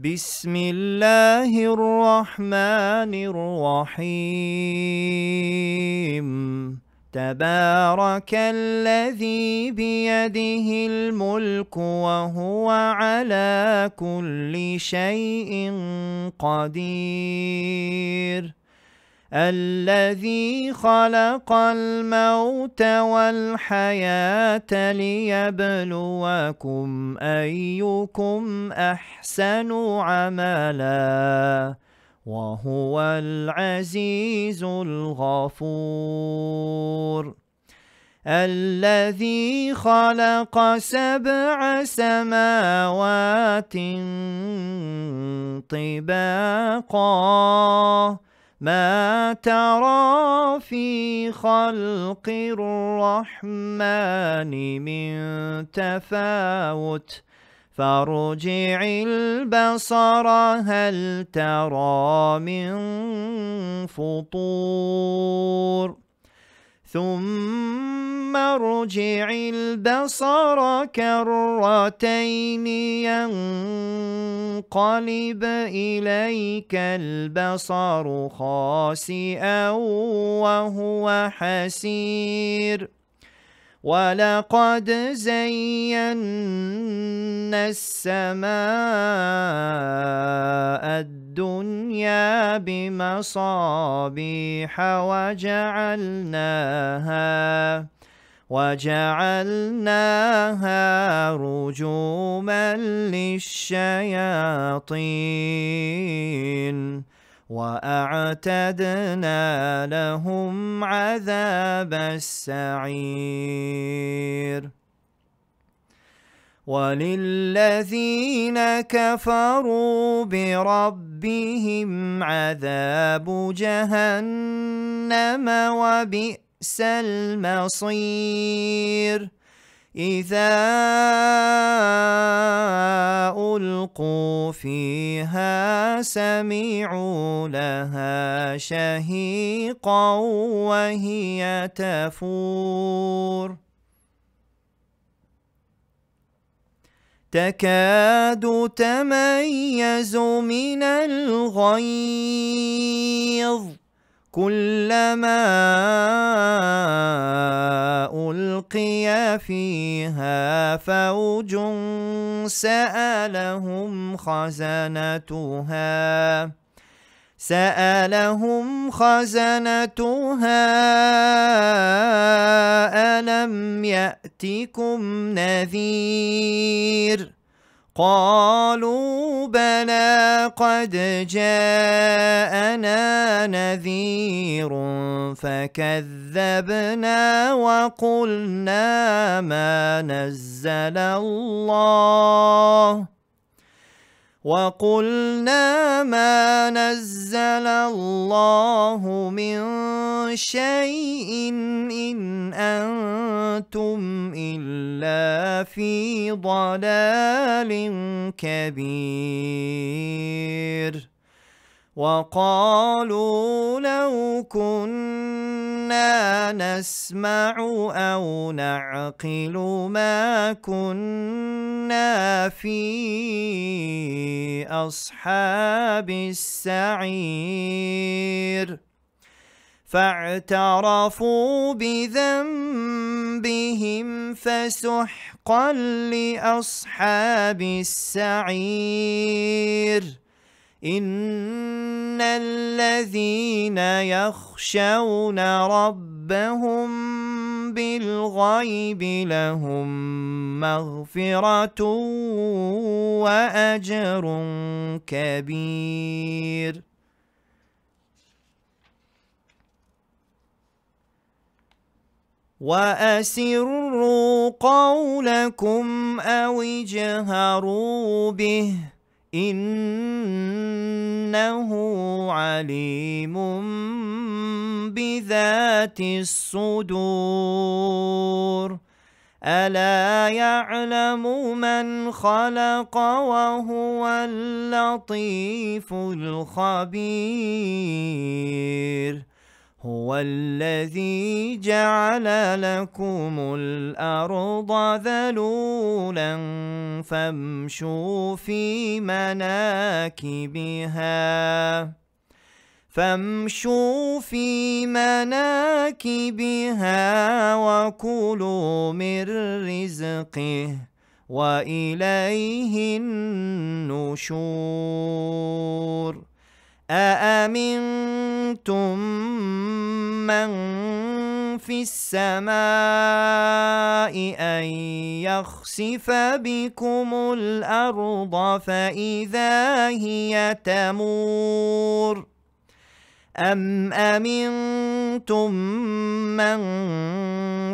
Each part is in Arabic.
بسم الله الرحمن الرحيم. تبارك الذي بيده الملك وهو على كل شيء قدير. الذي خلق الموت والحياة ليبلوكم أيكم أحسن عملا وهو العزيز الغفور. الذي خلق 7 سماوات طباقا ما ترى في خلق الرحمن من تفاوت فارجع البصر هل ترى من فطور ثم ارجع البصر كرتين ينقلب إليك البصر خاسئا وهو حسير. ولقد زينا السماء الدنيا بمصابيح وجعلناها رجوما للشياطين وأعتدنا لهم عذاب السعير. وللذين كفروا بربهم عذاب جهنم وبئس المصير. إذا ألقوا فيها سمعوا لها شهيقا وهي تفور تكاد تميز من الغيظ كلما ألقي فيها فوج سألهم خزنتها ألم يأتكم نذير قالوا بلى قد جاءنا نذير فكذبنا وقلنا ما نزل الله من شيء إن أنتم إلا في ضلال كبير. وقالوا لو كنا نسمع أو نعقل ما كنا في أصحاب السعير فاعترفوا بذنبهم فسحقا لأصحاب السعير. إن الذين يخشون ربهم بالغيب لهم مغفرة وأجر كبير. وأسروا قولكم أو اجهروا به إنه عليم بذات الصدور. ألا يعلم من خلق وهو اللطيف الخبير. هو الذي جعل لكم الأرض ذلولا فامشوا في مناكبها وكلوا من رزقه وإليه النشور أأمنتم من في السماء أن يخسف بكم الأرض فإذا هي تمور أم أمنتم من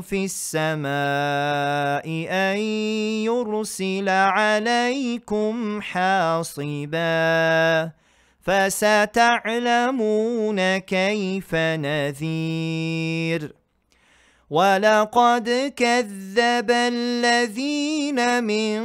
في السماء أن يرسل عليكم حاصبا فستعلمون كيف نذير ولقد كذب الذين من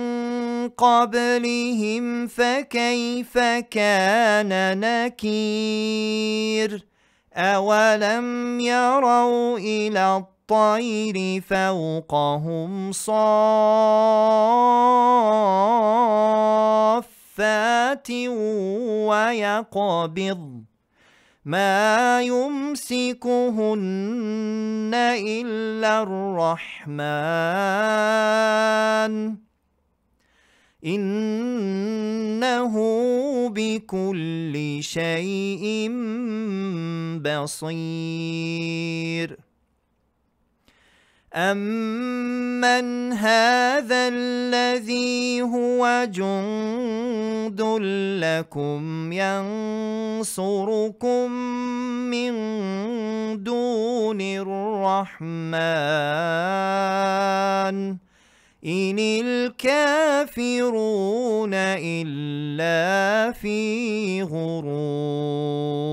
قبلهم فكيف كان نكير أولم يروا إلى الطير فوقهم صافات ويقبض ما يمسكهن إلا الرحمن إنه بكل شيء بصير أمن هذا الذي هو جند لكم ينصركم من دون الرحمن إن الكافرون إلا في غرور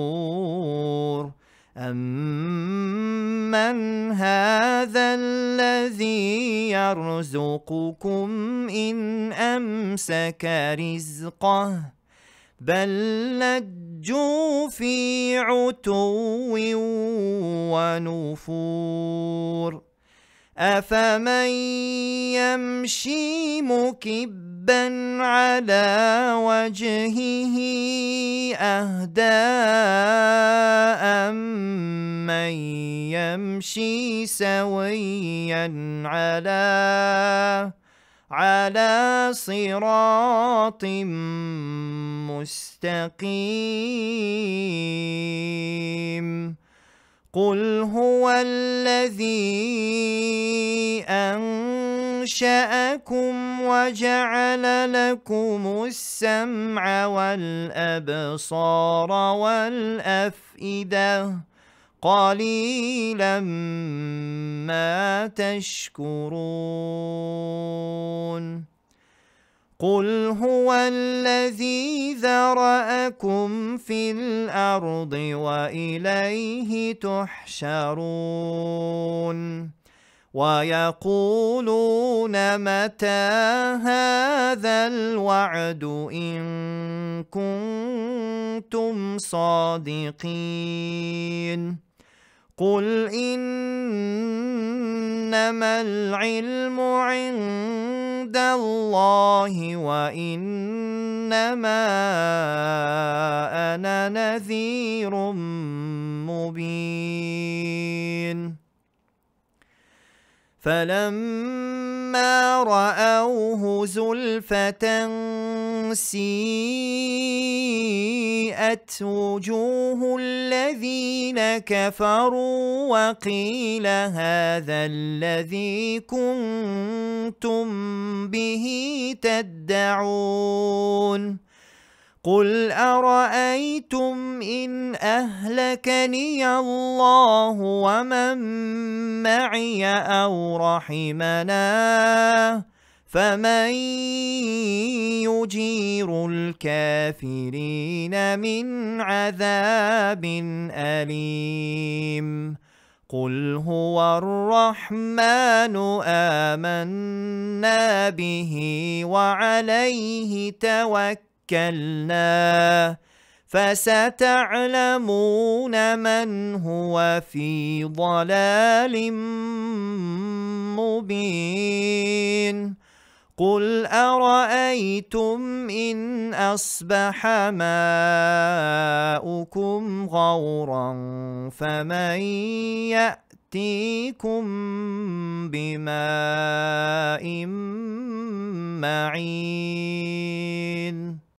أمن هذا الذي يرزقكم إن أمسك رزقه بل لجوا في عتو ونفور أفمن يمشي مكبا على وجهه أهدى أمن يمشي سويا على صراط مستقيم قل هو الذي أنشأكم وجعل لكم السمع والأبصار والأفئدة قليلا ما تشكرون قل هو الذي ذرأكم في الأرض وإليه تحشرون ويقولون متى هذا الوعد إن كنتم صادقين قل إنما العلم عند الله وإنما أنا نذير مبين فلما رأوه زلفة سيئت وجوه الذين كفروا وقيل هذا الذي كنتم به تدعون قل أرأيتم إن أهلكني الله ومن معي أو رحمنا فمن يجير الكافرين من عذاب أليم قل هو الرحمن آمنا به وعليه توكلنا فستعلمون من هو في ضلال مبين قل أرأيتم إن أصبح ماؤكم غورا فمن يأتيكم بماء معين